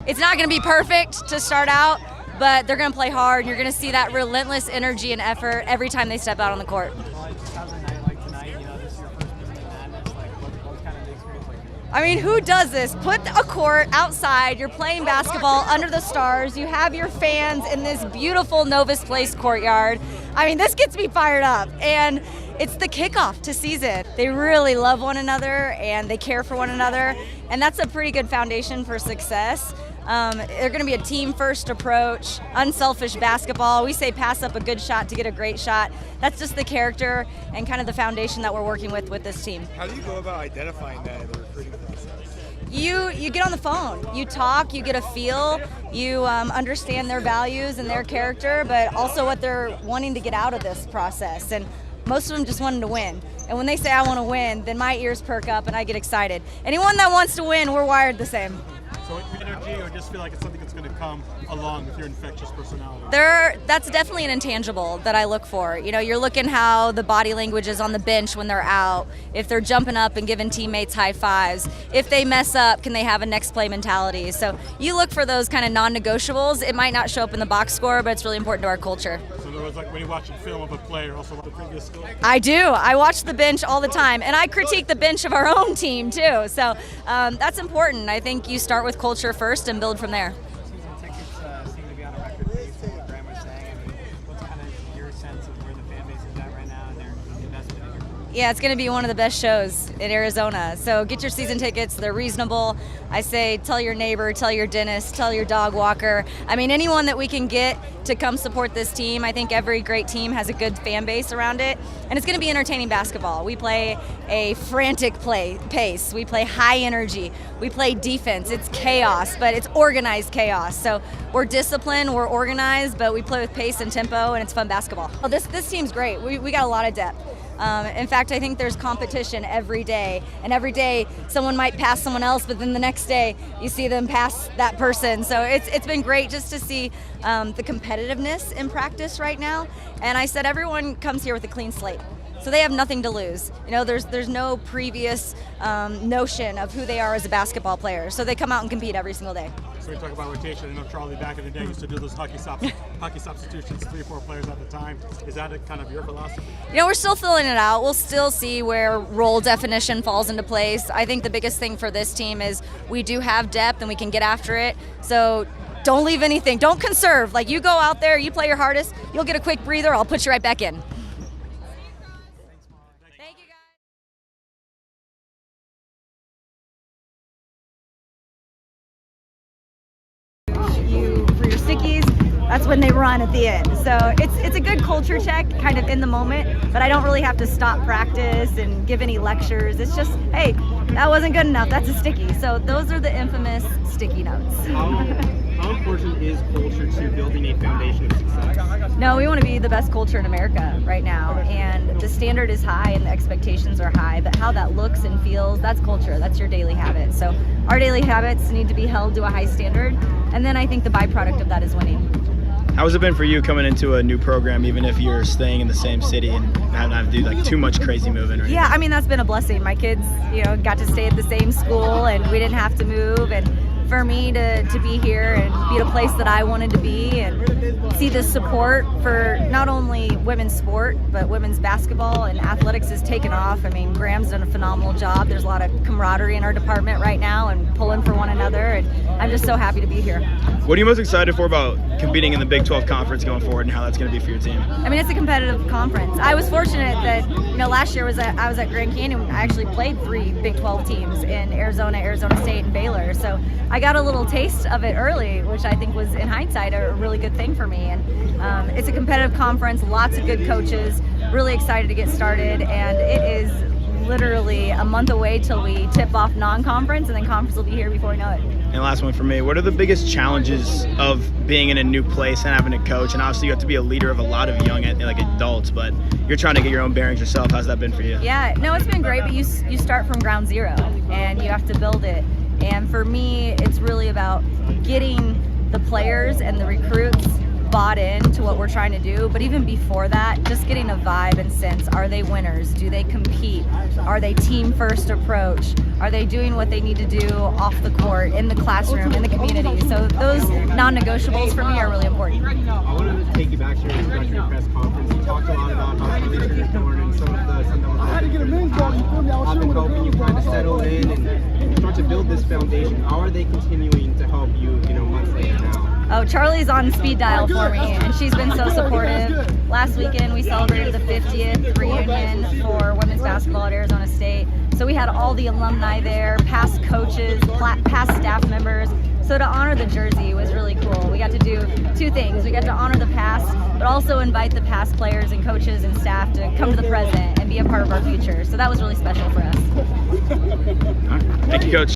It's not going to be perfect to start out, but they're going to play hard. You're going to see that relentless energy and effort every time they step out on the court. How's a night like tonight? You know, this is your first preseason madness. Like, what's kind of the experience like? I mean, who does this? Put a court outside, you're playing basketball under the stars, you have your fans in this beautiful Novus Place courtyard. I mean, this gets me fired up, and it's the kickoff to season. They really love one another, and they care for one another, and that's a pretty good foundation for success. They're going to be a team-first approach, unselfish basketball. We say pass up a good shot to get a great shot. That's just the character and kind of the foundation that we're working with this team. How do you go about identifying that in the recruiting process? You get on the phone, you talk, you get a feel, you understand their values and their character, but also what they're wanting to get out of this process. And most of them just wanting to win. And when they say I want to win, then my ears perk up and I get excited. Anyone that wants to win, we're wired the same. So energy, or just feel like it's something that's going to come along with your infectious personality? That's definitely an intangible that I look for. You know, you're looking how the body language is on the bench when they're out, if they're jumping up and giving teammates high fives. If they mess up, can they have a next play mentality? So you look for those kind of non-negotiables. It might not show up in the box score, but it's really important to our culture. So there was like when you watch a film of a player, also the previous skill? I do. I watch the bench all the time, and I critique the bench of our own team too. So that's important. I think you start with culture first and build from there. Season tickets seem to be on a record pace, from what Graham was saying. I mean, what's kind of your sense of where the fan base is at right now and their investment in your group? Yeah, it's going to be one of the best shows in Arizona. So get your season tickets. They're reasonable. I say tell your neighbor, tell your dentist, tell your dog walker. I mean, anyone that we can get to come support this team. I think every great team has a good fan base around it. And it's going to be entertaining basketball. We play a frantic pace. We play high energy. We play defense. It's chaos, but it's organized chaos. So we're disciplined, we're organized, but we play with pace and tempo, and it's fun basketball. Well, this team's great. We got a lot of depth. In fact, I think there's competition every day, and every day someone might pass someone else, but then the next day you see them pass that person. So it's been great just to see the competitiveness in practice right now. And I said everyone comes here with a clean slate. So they have nothing to lose. You know, there's no previous notion of who they are as a basketball player. So they come out and compete every single day. So we talk about rotation. I know Charlie back in the day used to do those hockey substitutions, 3 or 4 players at the time. Is that kind of your philosophy? You know, we're still filling it out. We'll still see where role definition falls into place. I think the biggest thing for this team is we do have depth and we can get after it. So don't leave anything. Don't conserve. Like, you go out there, you play your hardest, you'll get a quick breather, I'll put you right back in. For your stickies, that's when they run at the end. So it's a good culture check kind of in the moment, but I don't really have to stop practice and give any lectures. It's just, hey, that wasn't good enough, that's a sticky. So those are the infamous sticky notes. How important is culture to building a foundation of success? No, we want to be the best culture in America right now, and the standard is high and the expectations are high, but how that looks and feels, that's culture, that's your daily habit. So our daily habits need to be held to a high standard, and then I think the byproduct of that is winning. How has it been for you coming into a new program, even if you're staying in the same city and not having to do like too much crazy moving? Yeah, I mean, that's been a blessing. My kids, you know, got to stay at the same school and we didn't have to move, and for me to be here and be at a place that I wanted to be and see the support for not only women's sport, but women's basketball and athletics has taken off. I mean, Graham's done a phenomenal job. There's a lot of camaraderie in our department right now and pulling for one another, and I'm just so happy to be here. What are you most excited for about competing in the Big 12 Conference going forward and how that's going to be for your team? I mean, it's a competitive conference. I was fortunate that, you know, last year I was at Grand Canyon. I actually played 3 Big 12 teams in Arizona, Arizona State, and Baylor. So I got a little taste of it early, which I think was, in hindsight, a really good thing for me. And it's a competitive conference, lots of good coaches, really excited to get started, and it is literally a month away till we tip off non-conference, and then conference will be here before we know it. And last one for me, what are the biggest challenges of being in a new place and having a coach? And obviously you have to be a leader of a lot of young like adults, but you're trying to get your own bearings yourself. How's that been for you? Yeah, no, it's been great, but you start from ground zero and you have to build it. And for me, it's really about getting the players and the recruits bought into what we're trying to do, but even before that, just getting a vibe and sense. Are they winners? Do they compete? Are they team first approach? Are they doing what they need to do off the court, in the classroom, in the community? So non-negotiables for me are really important. I wanted to take you back to your introductory press conference. You talked a lot about how Commissioner Thorne and some of the have been helping you kind of settle in and start to build this foundation. How are they continuing to help you, months later now? Oh, Charlie's on speed dial for me, and she's been so supportive. Last weekend, we celebrated the 50th reunion for women's basketball at Arizona State. So we had all the alumni there, past coaches, past staff members. So to honor the jersey was really cool. We got to do two things. We got to honor the past, but also invite the past players and coaches and staff to come to the present and be a part of our future. So that was really special for us. Thank you, Coach.